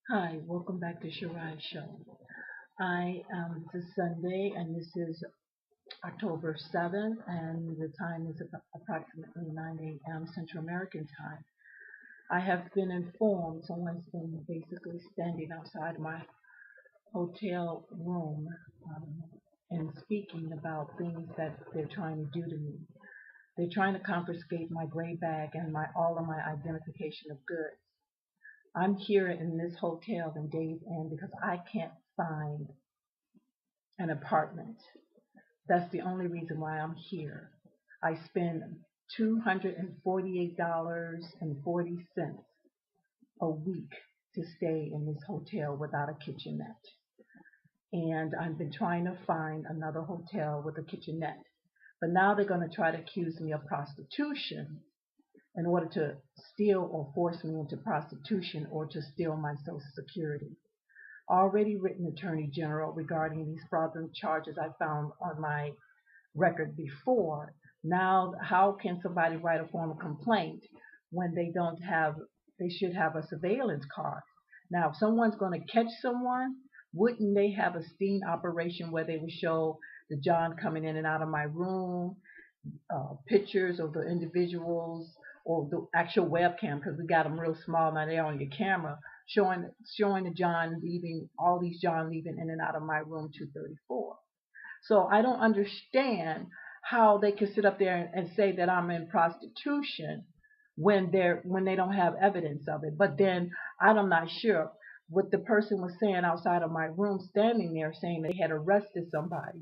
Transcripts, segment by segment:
Hi, welcome back to Shirai Show. This is Sunday, and this is October 7th, and the time is approximately 9 a.m. Central American time. I have been informed someone's been basically standing outside my hotel room um, and speaking about things that they're trying to do to me. They're trying to confiscate my gray bag and all of my identification of goods. I'm here in this hotel in Days End because I can't find an apartment. That's the only reason why I'm here. I spend $248.40 a week to stay in this hotel without a kitchenette. And I've been trying to find another hotel with a kitchenette. But now they're going to try to accuse me of prostitution in order to steal or force me into prostitution or to steal my Social Security. Already written Attorney General regarding these fraudulent charges I found on my record before. Now, how can somebody write a formal complaint when they should have a surveillance card? Now, if someone's going to catch someone, wouldn't they have a sting operation where they would show the John coming in and out of my room, pictures of the individuals or the actual webcam because we got them real small now they're on your camera showing the John leaving all these John leaving in and out of my room 234. So I don't understand how they can sit up there and say that I'm in prostitution when they don't have evidence of it. But then I'm not sure what the person was saying outside of my room standing there saying they had arrested somebody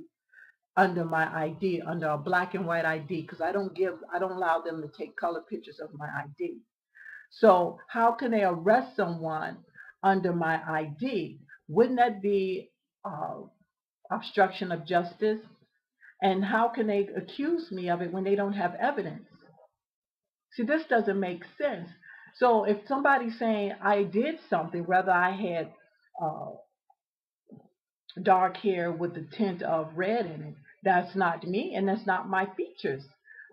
under my ID, under a black and white ID, because I don't allow them to take color pictures of my ID. So how can they arrest someone under my ID? Wouldn't that be uh, obstruction of justice? And how can they accuse me of it when they don't have evidence? See, this doesn't make sense. So if somebody's saying I did something, whether I had uh, dark hair with the tint of red in it. That's not me and that's not my features.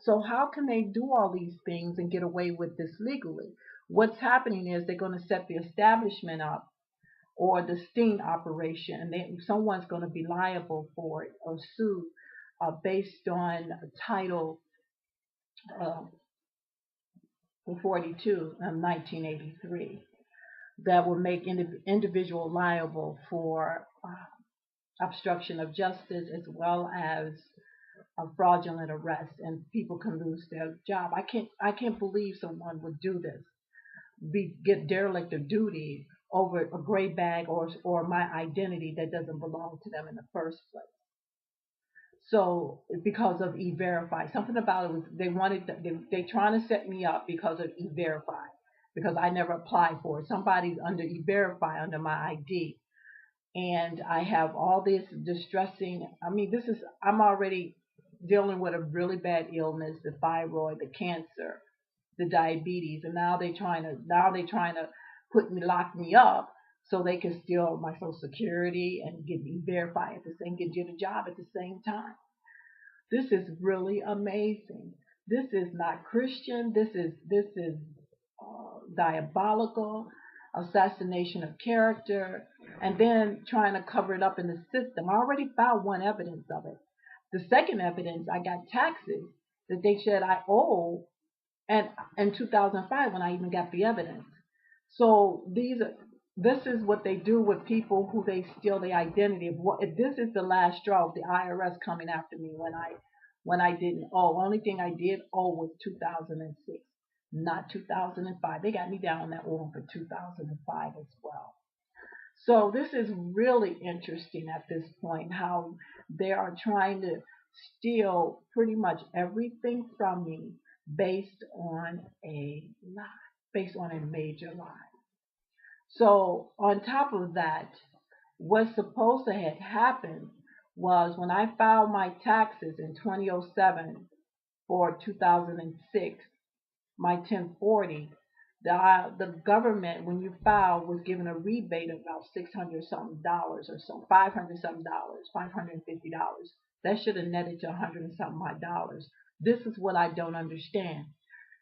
So how can they do all these things and get away with this legally? What's happening is they're going to set the establishment up or the sting operation, and someone's going to be liable for it or sue based on Title uh, 42 of 1983 that will make individual liable for obstruction of justice as well as a fraudulent arrest, and people can lose their job. I can't believe someone would do this, get derelict of duty over a gray bag or my identity that doesn't belong to them in the first place. So because of E-Verify, something about it was they trying to set me up because of E-Verify because I never applied for it. Somebody's under E-Verify under my ID, and I have all this distressing. I mean, I'm already dealing with a really bad illness, the thyroid, the cancer, the diabetes, and now they trying to lock me up so they can steal my Social Security and get me verified at the same, get a job at the same time. This is really amazing. This is not Christian. This is diabolical, assassination of character, and then trying to cover it up in the system. I already found one evidence of it. The second evidence, I got taxes that they said I owe, and in 2005 when I even got the evidence. So this is what they do with people who they steal the identity. If this is the last straw, the IRS coming after me when I didn't owe. Only thing I did owe was 2006, not 2005. They got me down on that one for 2005 as well. So this is really interesting at this point how they are trying to steal pretty much everything from me based on a lie, based on a major lie. So on top of that, what's supposed to have happened was when I filed my taxes in 2007 for 2006, my 1040, the government, when you filed, was given a rebate of about 600 something dollars or so, 500 something dollars, $550. That should have netted to 100 and something my dollars. This is what I don't understand.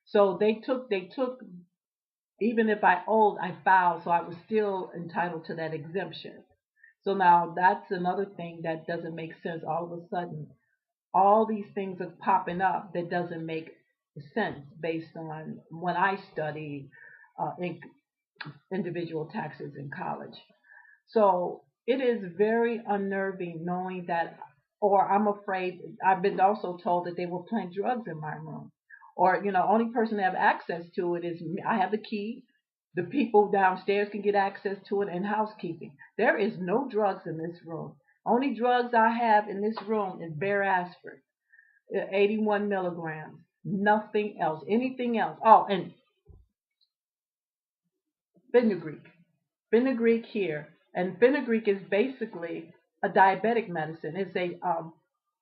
So they took Even if I owed, I filed, so I was still entitled to that exemption. So now that's another thing that doesn't make sense. All of a sudden, all these things are popping up that doesn't make sense based on when I studied individual taxes in college. So it is very unnerving knowing that, or I'm afraid, I've been also told that they will plant drugs in my room. Or, only person that have access to it is me. I have the key. The people downstairs can get access to it, and housekeeping. There is no drugs in this room. Only drugs I have in this room is bare aspirin, 81 milligrams. Nothing else. Anything else. Oh, and fenugreek. Fenugreek here. And fenugreek is basically a diabetic medicine. It's a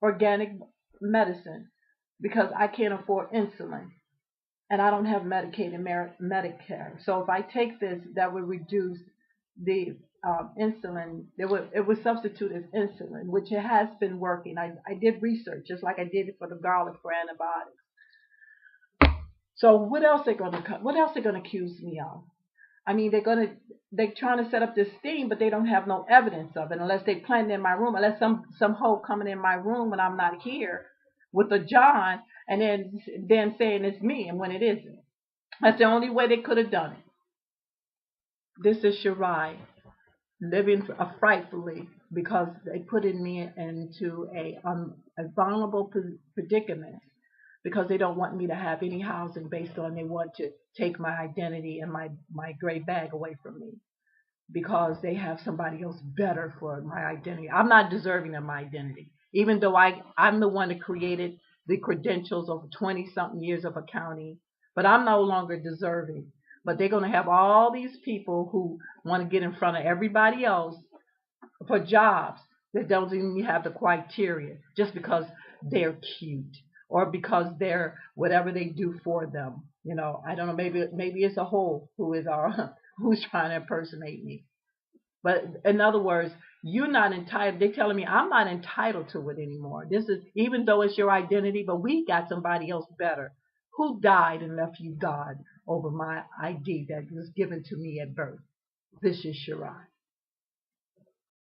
organic medicine because I can't afford insulin and I don't have Medicaid and Medicare. So if I take this, that would reduce the insulin. It would substitute as insulin, which it has been working. I did research just like I did it for the garlic for antibiotics. So what else they gonna accuse me of? I mean, they're trying to set up this thing, but they don't have no evidence of it unless they plant it in my room, unless some hoe coming in my room when I'm not here with a John, and then saying it's me, and when it isn't. That's the only way they could have done it. This is Shirai living frightfully because they put me into a vulnerable predicament because they don't want me to have any housing based on they want to take my identity and my gray bag away from me because they have somebody else better for my identity. I'm not deserving of my identity, even though I'm the one that created the credentials over 20-something years of accounting, but I'm no longer deserving. But they're going to have all these people who want to get in front of everybody else for jobs that don't even have the criteria just because they're cute or because they're whatever they do for them. I don't know. Maybe it's a whole who's trying to impersonate me. But in other words, you're not entitled. They're telling me I'm not entitled to it anymore. This is even though it's your identity, but we got somebody else better who died and left you God over my ID that was given to me at birth. This is Shirai.